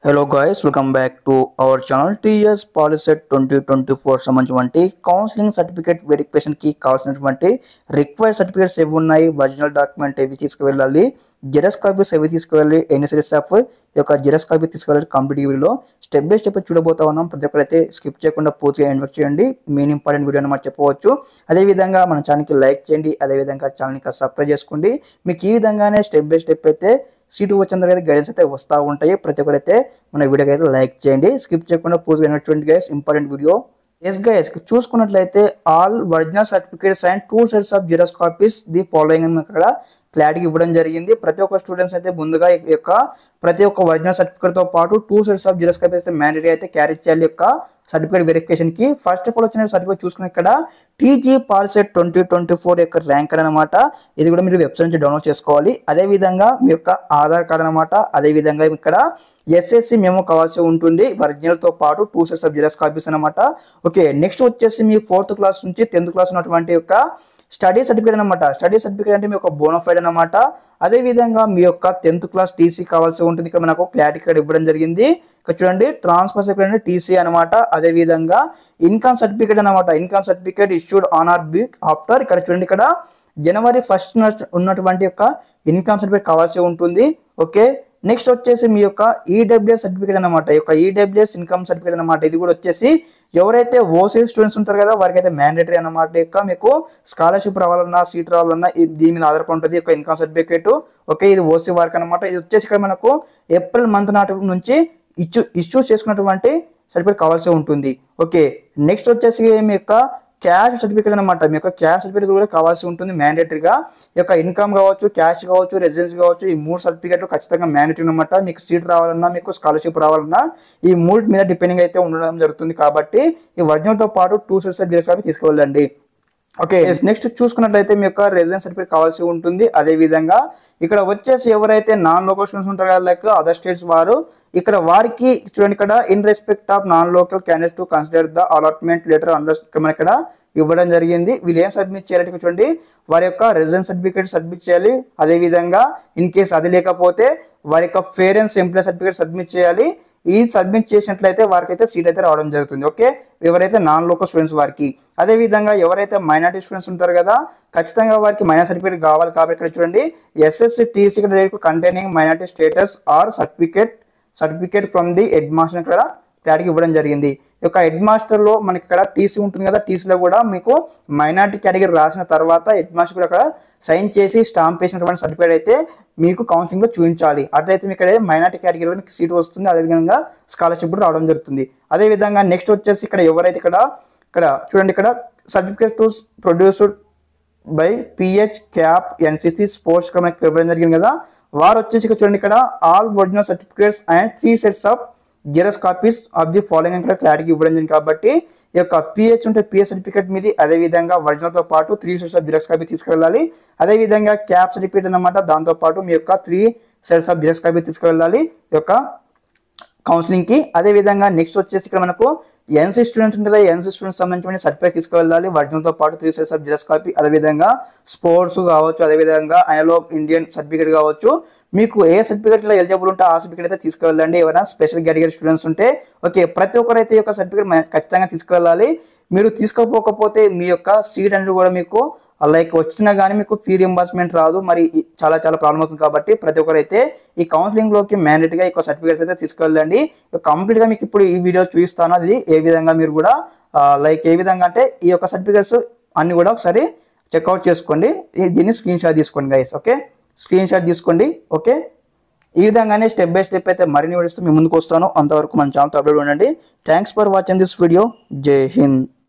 Hello guys, welcome back to our channel TS Policy 2024 సంబంధించినటువంటి counselling certificate verification కి కావాల్సినటువంటి required certificates ఏవి ఉన్నాయి, ఒరిజినల్ డాక్యుమెంట్ ఏవి తీసుకువెళ్ళాలి, జిరాక్స్ కాపీస్ ఏవి తీసుకువెళ్ళాలి, ఎన్ని సిరీస్ ఆఫ్ యొక్క జిరాక్స్ కాపీ తీసుకువెళ్ళాలి కంప్లీట్ వీడియోలో స్టెప్ బై స్టెప్ చూడబోతా ఉన్నాం. ప్రతి ఒక్కరైతే స్కిప్ చేయకుండా పూర్తిగా ఇన్వెస్ట్ చేయండి. మెయిన్ ఇంపార్టెంట్ వీడియో అని మనం చెప్పవచ్చు. అదేవిధంగా మన ఛానల్కి లైక్ చేయండి, అదేవిధంగా ఛానల్ని సబ్స్క్రైబ్ చేసుకోండి. మీకు ఈ విధంగానే స్టెప్ బై స్టెప్ అయితే సీటు వచ్చిన తర్వాత గైడెన్స్ అయితే వస్తూ ఉంటాయి. ప్రతి ఒక్కరైతే మన వీడియోకి అయితే లైక్ చేయండి, స్కిప్ చేయకుండా పూర్తిగా వినటువంటి guys important video. Yes guys, చూసుకున్నట్లయితే all original certificates and 2 sets of xerox copies the following అని అక్కడ క్లారిటీ ఇవ్వడం జరిగింది. ప్రతి ఒక్క స్టూడెంట్స్ అయితే ముందుగా ప్రతి ఒక్క ఒరిజినల్ సర్టిఫికేట్ తో పాటు 2 సెట్స్ ఆఫ్ జిరాక్స్ కాపీస్ అయితే మ్యాండేటరీ అయితే క్యారీ చేయాలి యొక్క సర్టిఫికేట్ వెరిఫికేషన్ కి. ఫస్ట్ ఆఫ్ ఆల్ వచ్చిన సర్టిఫికేట్ చూసుకుని ఇక్కడ టీజీ పాలిసెట్ 2024 యొక్క ర్యాంక్ అనమాట. ఇది కూడా మీరు వెబ్సైట్ నుంచి డౌన్లోడ్ చేసుకోవాలి. అదే విధంగా మీ యొక్క ఆధార్ కార్డ్ అనమాట. అదే విధంగా ఇక్కడ ఎస్ఎస్సి మెమో కావాల్సి ఉంటుంది ఒరిజినల్ తో పాటు 2 సెట్స్ ఆఫ్ జిరాక్స్ కాపీస్ అనమాట. ఓకే, నెక్స్ట్ వచ్చేసి మీ 4th క్లాస్ నుంచి 10th క్లాస్ ఉన్నటువంటి యొక్క స్టడీ సర్టిఫికేట్ అనమాట. స్టడీ సర్టిఫికేట్ అంటే మీ యొక్క బోనఫైడ్ అనమాట. అదే విధంగా మీ యొక్క 10th క్లాస్ టీసీ కావాల్సి ఉంటుంది. ఇక్కడ మనకు క్లారిటీ కార్డ్ ఇవ్వడం జరిగింది. ఇక్కడ చూడండి, ట్రాన్స్ఫర్ సర్టిఫికేట్ అంటే టీసీ అనమాట. అదే విధంగా ఇన్కమ్ సర్టిఫికేట్ అనమాట. Income certificate issued on or be after, ఇక్కడ చూడండి, ఇక్కడ January 1st ఉన్నటువంటి యొక్క ఇన్కమ్ సర్టిఫికేట్ కావాల్సి ఉంటుంది. ఓకే, నెక్స్ట్ వచ్చేసి మీ యొక్క ఈడబ్ల్యూఎస్ సర్టిఫికేట్ అనమాట. ఈ యొక్క ఈడబ్ల్యూఎస్ ఇన్కమ్ సర్టిఫికేట్ అనమాట. ఇది కూడా వచ్చేసి ఎవరైతే ఓసీ స్టూడెంట్స్ ఉంటారు కదా వారికి అయితే మ్యాండేటరీ అనమాట. యొక్క మీకు స్కాలర్షిప్ రావాలన్నా సీట్ రావాలన్నా దీని మీద ఆధారపడి ఉంటుంది యొక్క ఇన్కమ్ సర్టిఫికేట్. ఓకే, ఇది ఓసీ వారికి అనమాట. ఇది వచ్చేసి ఇక్కడ మనకు ఏప్రిల్ మంత్ నాటి నుంచి ఇష్యూ చేసుకున్నటువంటి సర్టిఫికేట్ కావాల్సి ఉంటుంది. ఓకే, నెక్స్ట్ వచ్చేసి మీ యొక్క క్యాష్ సర్టిఫికేట్ అనమాట. మీ యొక్క క్యాష్ సర్టిఫికేట్ కూడా కావాల్సి ఉంటుంది మ్యాండేటరీగా. ఈ యొక్క ఇన్కమ్ కావచ్చు, క్యాష్ కావచ్చు, రెసిడెన్స్ కావచ్చు, ఈ 3 సర్టిఫికేట్లు ఖచ్చితంగా మ్యాండేటరీ అనమాట. మీకు సీట్ రావాలన్నా మీకు స్కాలర్షిప్ రావాలన్నా ఈ 3 మీద డిపెండింగ్ అయితే ఉండడం జరుగుతుంది. కాబట్టి ఈ ఒరిజినల్తో పాటు 2 సెట్స్ ఆఫ్ జిరాక్స్ కాపీ తీసుకువెళ్ళండి. ఓకే, నెక్స్ట్ చూసుకున్నట్లయితే మీ యొక్క రెసిడెన్స్ సర్టిఫికేట్ కావాల్సి ఉంటుంది. అదే విధంగా ఇక్కడ వచ్చేసి ఎవరైతే నాన్ లోకల్ స్టూడెంట్స్ ఉంటారు కదా, లైక్ అదర్ స్టేట్స్ వారు, ఇక్కడ వారికి చూడండి, ఇక్కడ in respect of non local candidates to consider the allotment letter under మన ఇక్కడ ఇవ్వడం జరిగింది. వీళ్ళు ఏం సబ్మిట్ చేయాలంటే చూడండి, వారి యొక్క రెసిడెన్స్ సర్టిఫికేట్ సబ్మిట్ చేయాలి. అదే విధంగా ఇన్ కేసు అది లేకపోతే వారి యొక్క పేరెంట్స్ ఎంప్లాయ్ సర్టిఫికేట్ సబ్మిట్ చేయాలి. ఈ సబ్మిట్ చేసినట్లయితే వారికి అయితే సీట్ అయితే రావడం జరుగుతుంది. ఓకే, ఎవరైతే నాన్ లోకల్ స్టూడెంట్స్ వారికి. అదే విధంగా ఎవరైతే మైనారిటీ స్టూడెంట్స్ ఉంటారు కదా, ఖచ్చితంగా వారికి మైనారిటీ సర్టిఫికేట్ కావాలి. కాబట్టి ఇక్కడ చూడండి, SSC TC containing minority status are certificate from the head master ఇక్కడ క్లారిటీ ఇవ్వడం జరిగింది. ఈ యొక్క హెడ్ మాస్టర్ లో మనకి ఇక్కడ టీసీ ఉంటుంది కదా, టీసీలో కూడా మీకు మైనారిటీ కేటగిరీ రాసిన తర్వాత హెడ్ మాస్టర్ కూడా అక్కడ సైన్ చేసి స్టాంప్ వేసినటువంటి సర్టిఫికేట్ అయితే మీకు కౌన్సిలింగ్ లో చూపించాలి. అట్లయితే మీకు ఇక్కడ మైనారిటీ కేటగిరీలో మీకు సీట్ వస్తుంది. అదేవిధంగా స్కాలర్షిప్ కూడా రావడం జరుగుతుంది. అదేవిధంగా నెక్స్ట్ వచ్చేసి ఇక్కడ ఎవరైతే ఇక్కడ చూడండి, ఇక్కడ certificate to produced by pH cap NCC sports మనకి ఇవ్వడం జరిగింది కదా, వారు వచ్చేసి ఇక్కడ చూడండి, ఇక్కడ all original certificates and 3 sets of xerox copies of the following ఇక్కడ క్లారిటీ ఇవ్వడం జరిగింది. కాబట్టి ఈ యొక్క పిహెచ్ ఉంటే పిహెచ్ సర్టిఫికేట్ మీది, అదేవిధంగా ఒరిజినల్ తో పాటు 3 సెట్స్ ఆఫ్ జిరాక్స్ కాపీ తీసుకువెళ్ళాలి. అదేవిధంగా క్యాప్ సర్టిఫికేట్ అనమాట, దాంతో పాటు మీ యొక్క 3 సెట్స్ ఆఫ్ జిరాక్స్ కాపీ తీసుకువెళ్ళాలి ఈ యొక్క కౌన్సిలింగ్ కి. అదేవిధంగా నెక్స్ట్ వచ్చేసి ఇక్కడ మనకు ఎన్సీ స్టూడెంట్స్ ఉంటుంది, ఎన్సీ స్టూడెంట్స్ సంబంధించిన సర్టిఫికేట్ తీసుకువెళ్ళాలి ఒరిజినల్ తో పాటు 3 సెట్స్ ఆఫ్ జిరాక్స్ కాపీ. అదేవిధంగా స్పోర్ట్స్ కావచ్చు, అదేవిధంగా ఐలో ఇండియన్ సర్టిఫికేట్ కావచ్చు, మీకు ఏ సర్టిఫికేట్ లో ఎలిజిబుల్ ఉంటే ఆ సర్టిఫికేట్ అయితే తీసుకువెళ్ళండి. ఎవరైనా స్పెషల్ కేటగిరీ స్టూడెంట్స్ ఉంటే ఓకే, ప్రతి ఒక్కరైతే ఈ యొక్క సర్టిఫికేట్ ఖచ్చితంగా తీసుకువెళ్ళాలి. మీరు తీసుకోకపోతే మీ యొక్క సీట్ అనేది కూడా మీకు లైక్ వచ్చినా కానీ మీకు ఫీ రింబర్స్మెంట్ రాదు. మరి చాలా ప్రాబ్లం అవుతుంది. కాబట్టి ప్రతి ఒక్కరైతే ఈ కౌన్సిలింగ్ లోకి మ్యాండేటరీగా ఈ సర్టిఫికేట్స్ అయితే తీసుకెళ్ళండి. కంప్లీట్ గా మీకు ఇప్పుడు ఈ వీడియో చూపిస్తాను. అది ఏ విధంగా మీరు కూడా లైక్ ఏ విధంగా అంటే ఈ యొక్క సర్టిఫికేట్స్ అన్ని కూడా ఒకసారి చెక్అవుట్ చేసుకోండి. దీన్ని స్క్రీన్ షాట్ తీసుకోండి గైస్. ఓకే, స్క్రీన్ షాట్ తీసుకోండి. ఓకే, ఈ విధంగానే స్టెప్ బై స్టెప్ అయితే మరిన్ని వీడియోస్ మీ ముందుకు వస్తాను. అంతవరకు మన ఛానల్తో అప్డేట్ ఉండండి. Thanks for watching this video. జై హింద్.